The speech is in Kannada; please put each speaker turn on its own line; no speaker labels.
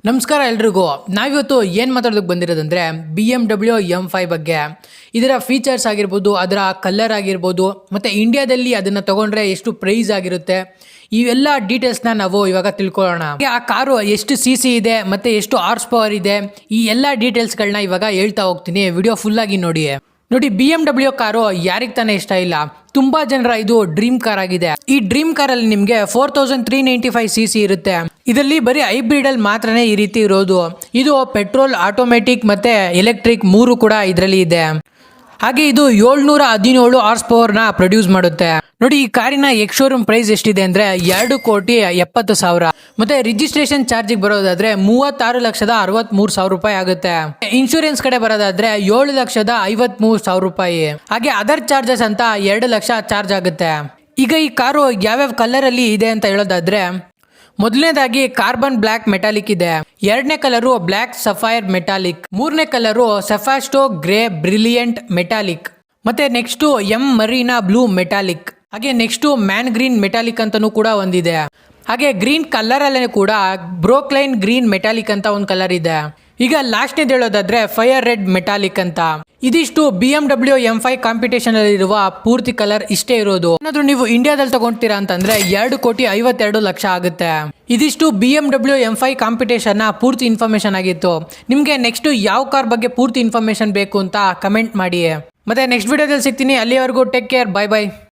ನಮಸ್ಕಾರ ಎಲ್ರಿಗೂ. ನಾವಿವತ್ತು ಏನು ಮಾತಾಡೋದಕ್ಕೆ ಬಂದಿರೋದಂದರೆ BMW M5 ಬಗ್ಗೆ. ಇದರ ಫೀಚರ್ಸ್ ಆಗಿರ್ಬೋದು, ಅದರ ಕಲರ್ ಆಗಿರ್ಬೋದು, ಮತ್ತು ಇಂಡಿಯಾದಲ್ಲಿ ಅದನ್ನು ತೊಗೊಂಡ್ರೆ ಎಷ್ಟು ಪ್ರೈಸ್ ಆಗಿರುತ್ತೆ, ಇವೆಲ್ಲ ಡೀಟೇಲ್ಸ್ನ ನಾವು ಇವಾಗ ತಿಳ್ಕೊಳ್ಳೋಣ. ಆ ಕಾರು ಎಷ್ಟು CC ಇದೆ ಮತ್ತು ಎಷ್ಟು ಹಾರ್ಸ್ ಪವರ್ ಇದೆ, ಈ ಎಲ್ಲ ಡೀಟೇಲ್ಸ್ಗಳನ್ನ ಇವಾಗ ಹೇಳ್ತಾ ಹೋಗ್ತೀನಿ. ವಿಡಿಯೋ ಫುಲ್ಲಾಗಿ ನೋಡಿ. BMW ಕಾರು ಯಾರಿಗೆ ತಾನೇ ಇಷ್ಟ ಇಲ್ಲ. ತುಂಬಾ ಜನರ ಇದು ಡ್ರೀಮ್ ಕಾರ್ ಆಗಿದೆ. ಈ ಡ್ರೀಮ್ ಕಾರಲ್ಲಿ ನಿಮಗೆ 4395 cc ಇರುತ್ತೆ. ಇದರಲ್ಲಿ ಬರೀ ಹೈಬ್ರಿಡ್ ಅಲ್ಲಿ ಮಾತ್ರನೇ ಈ ರೀತಿ ಇರೋದು. ಇದು ಪೆಟ್ರೋಲ್, ಆಟೋಮೆಟಿಕ್ ಮತ್ತೆ ಎಲೆಕ್ಟ್ರಿಕ್ ಮೂರು ಕೂಡ ಇದರಲ್ಲಿ ಇದೆ. ಹಾಗೆ ಇದು 717 ಹಾರ್ಸ್ ಪವರ್ ನ ಪ್ರೊಡ್ಯೂಸ್ ಮಾಡುತ್ತೆ. ನೋಡಿ, ಈ ಕಾರಿನ ಎಕ್ಸ್ ಶೋರೂಮ್ ಪ್ರೈಸ್ ಎಷ್ಟಿದೆ ಅಂದ್ರೆ 2,70,00,000. ಮತ್ತೆ ರಿಜಿಸ್ಟ್ರೇಷನ್ ಚಾರ್ಜ್ ಬರೋದಾದ್ರೆ 36,63,000 ರೂಪಾಯಿ ಆಗುತ್ತೆ. ಇನ್ಶೂರೆನ್ಸ್ ಕಡೆ ಬರೋದಾದ್ರೆ 7,53,000 ರೂಪಾಯಿ. ಹಾಗೆ ಅದರ್ ಚಾರ್ಜಸ್ ಅಂತ 2 ಲಕ್ಷ ಚಾರ್ಜ್ ಆಗುತ್ತೆ. ಈಗ ಈ ಕಾರು ಯಾವ್ಯಾವ ಕಲರ್ ಅಲ್ಲಿ ಇದೆ ಅಂತ ಹೇಳೋದಾದ್ರೆ, ಮೊದಲನೇದಾಗಿ ಕಾರ್ಬನ್ ಬ್ಲಾಕ್ ಮೆಟಾಲಿಕ್ ಇದೆ. ಎರಡನೇ ಕಲರು ಬ್ಲಾಕ್ ಸಫೈರ್ ಮೆಟಾಲಿಕ್. ಮೂರನೇ ಕಲರು ಸೆಫಾಸ್ಟೋ ಗ್ರೇ ಬ್ರಿಲಿಯಂಟ್ ಮೆಟಾಲಿಕ್. ಮತ್ತೆ next M Marina blue metallic. ಹಾಗೆ ನೆಕ್ಸ್ಟ್ ಮ್ಯಾನ್ ಗ್ರೀನ್ ಮೆಟಾಲಿಕ್ ಅಂತಾನೂ ಕೂಡ ಒಂದಿದೆ. ಹಾಗೆ ಗ್ರೀನ್ ಕಲರ್ ಅಲ್ಲೇ ಕೂಡ ಬ್ರೋಕ್ಲೈನ್ ಗ್ರೀನ್ ಮೆಟಾಲಿಕ್ ಅಂತ ಒಂದು ಕಲರ್ ಇದೆ. ಈಗ ಲಾಸ್ಟ್ ನೇದು ಹೇಳೋದಾದ್ರೆ ಫೈರ್ ರೆಡ್ ಮೆಟಾಲಿಕ್ ಅಂತ. ಇದಿಷ್ಟು BMW M5 ಕಾಂಪಿಟೇಷನ್ ಅಲ್ಲಿ ಇರುವ ಪೂರ್ತಿ ಕಲರ್ ಇಷ್ಟೇ ಇರೋದು. ಏನಾದ್ರೂ ನೀವು ಇಂಡಿಯಾದಲ್ಲಿ ತಗೊಂತೀರಾ ಅಂತಂದ್ರೆ 2,52,00,000 ಆಗುತ್ತೆ. ಇದಿಷ್ಟು BMW M5 ಕಾಂಪಿಟೇಷನ್ ನ ಪೂರ್ತಿ ಇನ್ಫಾರ್ಮೇಶನ್ ಆಗಿತ್ತು. ನಿಮ್ಗೆ ನೆಕ್ಸ್ಟ್ ಯಾವ ಕಾರ್ ಬಗ್ಗೆ ಪೂರ್ತಿ ಇನ್ಫಾರ್ಮೇಶನ್ ಬೇಕು ಅಂತ ಕಮೆಂಟ್ ಮಾಡಿ. ಮತ್ತೆ ನೆಕ್ಸ್ಟ್ ವಿಡಿಯೋದಲ್ಲಿ ಸಿಗ್ತೀನಿ. ಅಲ್ಲಿವರೆಗೂ ಟೇಕ್ ಕೇರ್, ಬೈ ಬೈ.